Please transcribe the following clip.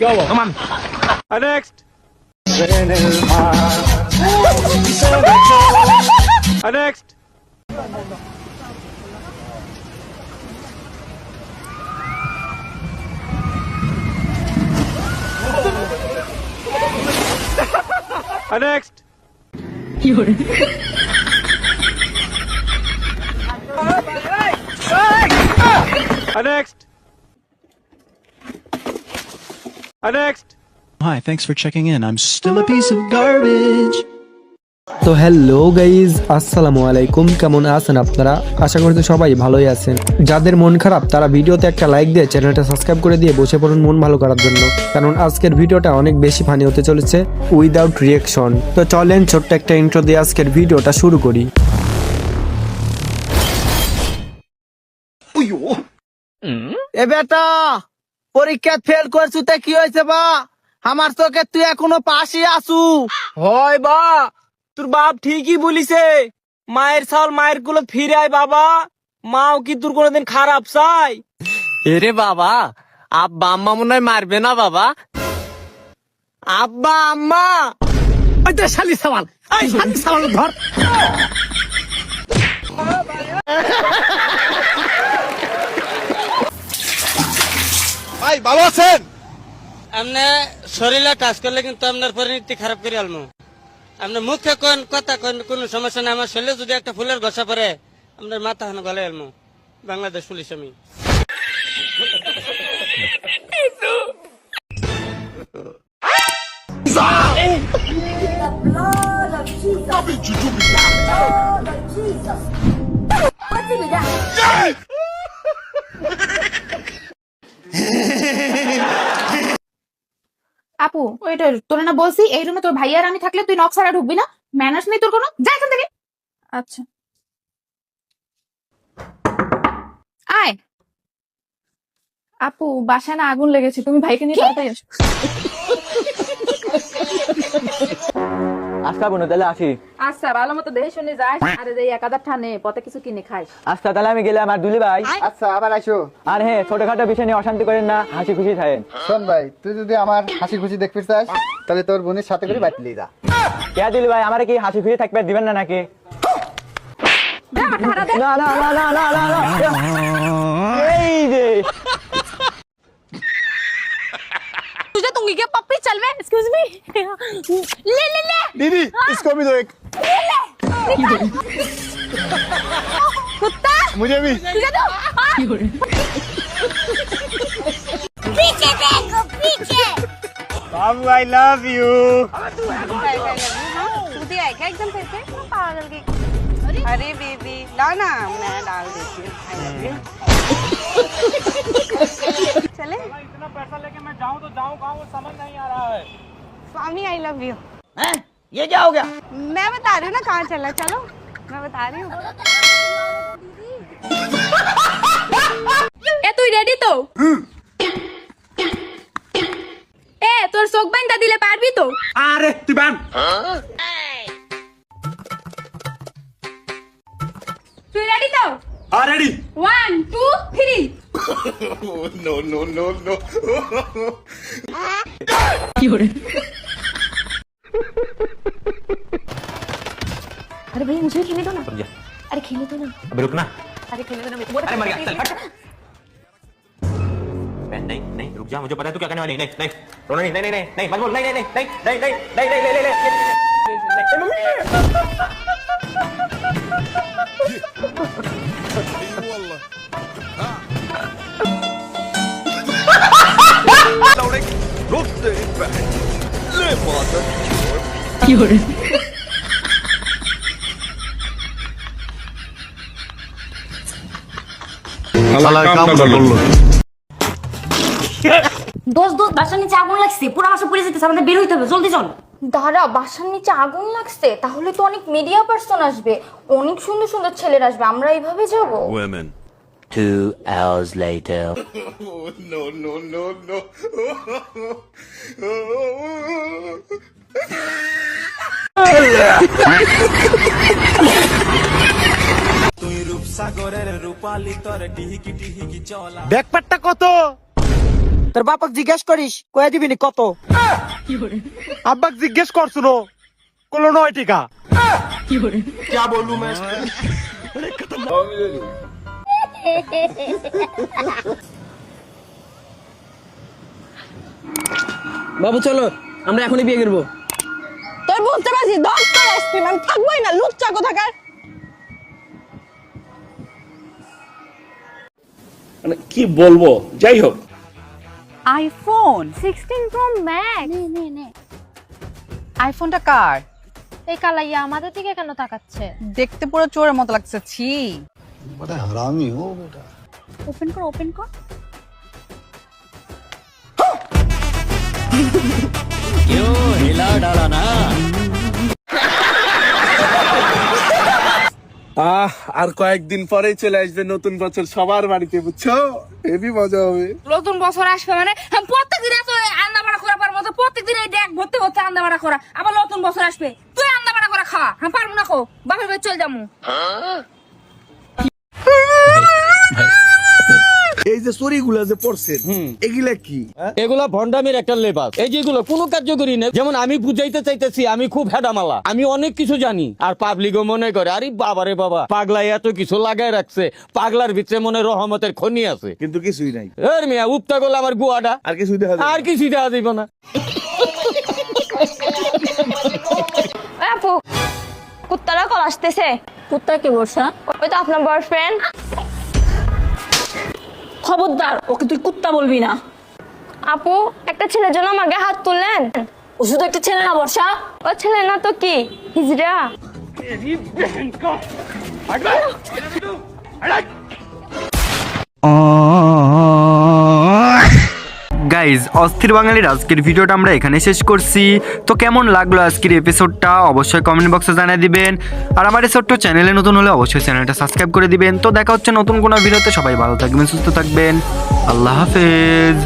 Come on. Next. Next. Next. Next. Next. Hi, thanks for checking in. I'm still a piece of garbage. তো hello guys, আসসালামু আলাইকুম। কেমন আছেন আপনারা? আশা করছি সবাই ভালোই আছেন। যাদের মন খারাপ তারা ভিডিওতে একটা লাইক দিয়ে চ্যানেলটা সাবস্ক্রাইব করে দিয়ে বসে পড়ুন মন ভালো করার জন্য, কারণ আজকের ভিডিওটা অনেক বেশি ফানি হতে চলেছে উইদাউট রিয়াকশন। তো চলেন ছোট্ট একটা ইন্ট্রো দিয়ে আজকের ভিডিওটা শুরু করি। এ বেটা, পরীক্ষা ফেল করছু তে কি হয়েছে বা? আমার চোখে তুই এখনো পাশে আসু। হয় বা, তোর বাপ ঠিকই বলিছে, মায়ের চাল মায়ের কুলো ফিরে আয় বাবা। মাও কি তোর কোনোদিন খারাপ চাই? এরে বাবা, আব্বা আম্মা মনে হয় মারবে না বাবা। আব্বা আম্মা ওই তো শালি সাওয়াল, এই শালি সাওয়াল ধর। ভাই ভালো আছেন? আপনি শরীরে টাচ করলে কিন্তু আপনার পরিণতি খারাপ করে আলমু। আপনার মুখে কোন কথা কোন কোনো সমস্যা নেই, আমার শরীরে যদি একটা ফুলের গসা পরে আপনার মাথা হানো গলে আলমু। বাংলাদেশ পুলিশ আমি। আপু ওইটা তোরে না বলছি এই রুমে তোর ভাইয়া আর আমি থাকলে তুই নক ছাড়া ঢুকবি না। ম্যানার্স নেই তোর কোনো, যা এখান থেকে। আচ্ছা আয়। আপু বাসায় না আগুন লেগেছে, তুমি ভাইকে নিয়ে তাড়াতাড়ি আসো। আচ্ছা বোন, তাহলে আসি। আচ্ছা ভালো মতো দেখে শুনে যাস, আরে এই 1000 টাকা নে, পথে কিছু কিনে খাই। আচ্ছা তাহলে আমি গেলাম। আর দুলি ভাই, আচ্ছা আবার আসো। আর হ্যাঁ, ছোটখাটো বিষয় নিয়ে অশান্তি করেন না, হাসি খুশি থাকেন। শোন ভাই, তুই যদি আমার হাসি খুশি দেখতে চাস তাহলে তোর বোনের সাথে করে বাইতে নিয়ে যা। কে দিলি ভাই, আমার কি হাসি খুশি থাকবে দিবেন না নাকি? না না না না না না না, এই যে तुझे दूंगी क्या पप्पी? चल वे, एक्सक्यूज मी। ले ले ले दीदी इसको भी दो एक। कुत्ता, मुझे भी। तुझे दो। पीछे देखो पीछे। बाबू आई लव यू। सूती है क्या एकदम फिर से? पागल की। अरे बेबी ला ना, मैं डाल देती हूँ। I love you। चले? इतना पैसा लेके मैं जाऊँ तो जाऊँ कहाँ, वो समझ नहीं आ रहा है। स्वामी आई लव यू। ये क्या हो गया? मैं बता रही हूँ ना कहाँ चलना, चलो मैं बता रही हूँ। এ তুই রেডি তো? এ তোর চোখ বাইন্দা দিলে পারবি তো? আরে তুই বান। তুই রেডি তো? হ্যাঁ ready. 1 2 3। No no no no. अरे भाई मुझे खेलने दो ना। अरे खेलने दो ना। अबे रुक ना। अरे खेलने दो ना। अरे मर गया, चल हट। नहीं नहीं रुक जा, मुझे पता है तू क्या करने वाली है। नहीं नहीं रोना नहीं, नहीं नहीं नहीं मत बोल। नहीं नहीं नहीं नहीं नहीं नहीं नहीं नहीं नहीं দোস্ত দোস্ত বাসার নিচে আগুন লাগছে, পুরো বাসা পুড়ে যেতেছে, আমাদের বের হইতে হবে, জলদি চল। দাঁড়া, বাসার নিচে আগুন লাগছে, তাহলে তো অনেক মিডিয়া পার্সন আসবে, অনেক সুন্দর সুন্দর ছেলেরা আসবে, আমরা এইভাবে যাবো? 2 hours later. No no no no। ব্যাকপ্যাকটা কত? তোর বাপাক জিজ্ঞেস করিস কয়ে দিবি নি কত? আব্বাক জিজ্ঞেস করছিল কোনো 9 টাকা। বাবু চলো আমরা এখনই বিয়ে করবো। তোর বুঝতে পারছি 10 টাকা আইসক্রিম আমি থাকবোই না, লুচ্চা কোথাকার। মানে কি বলবো, যাই হোক। IPhone 16 Pro Max। নে আইফোনটা কার? এই কালাইয়া আমাদের দিকে কেন তাকাচ্ছে? দেখতে পুরো চোরের মতো লাগছে। ছি, বড় হারামি হো বেটা। ওপেন কর ওপেন কর। আর কয়েকদিন পরেই চলে আসবে নতুন বছর সবার বাড়িতে, বুঝছো? হেভি মজা হবে। নতুন বছর আসবে মানে প্রত্যেকদিন এত আন্দা বাড়া করার মতো প্রত্যেকদিন এই দেখ ভর্তি ভর্তি আন্দা বাড়া করা, আবার নতুন বছর আসবে তুই আন্দা বাড়া করে খা। আমি পারবো না, খো বাপের বাড়ি চল যাবো। এই যে চুরিগুলা যে পড়ছেন এগুলা কি? এগুলা ভন্ডামির একটা লেবাস। এই যেগুলো কোনো কার্যকরী নেই। যেমন আমি বুঝাইতে চাইতেছি আমি খুব হেডামালা, আমি অনেক কিছু জানি, আর পাবলিকও মনে করে আরে বাবারে বাবা পাগলা এত কিছু লাগাই রাখছে, পাগলার ভিতরে মনে রহমতের খনি আছে, কিন্তু কিছুই নাই। এর মিয়া উপতা করলে আমার গুয়াটা আর কিছুই দেখা যায় না। আর কিছুই দেওয়া যাইব না। আপু কুত্তারা কল আসতেছে। কুত্তা কে বর্ষা? ওই তো আপনার বয়ফ্রেন্ড। খবরদার, ওকে তুই কুত্তা বলবি না। আপু একটা ছেলের জন্য আমাকে হাত তুললেন। ও শুধু একটা ছেলে না বর্ষা, ও ছেলে না তো কি, হিজড়া। গাইজ অস্থির বাঙালির আজকের ভিডিওটা আমরা এখানে শেষ করছি। তো কেমন লাগলো আজকের এপিসোডটা অবশ্যই কমেন্ট বক্সে জানিয়ে দিবেন। আর আমার এই ছোট্ট চ্যানেলে নতুন হলে অবশ্যই চ্যানেলটা সাবস্ক্রাইব করে দিবেন। তো দেখা হচ্ছে নতুন কোনো ভিডিওতে। সবাই ভালো থাকবেন, সুস্থ থাকবেন। আল্লাহ হাফেজ।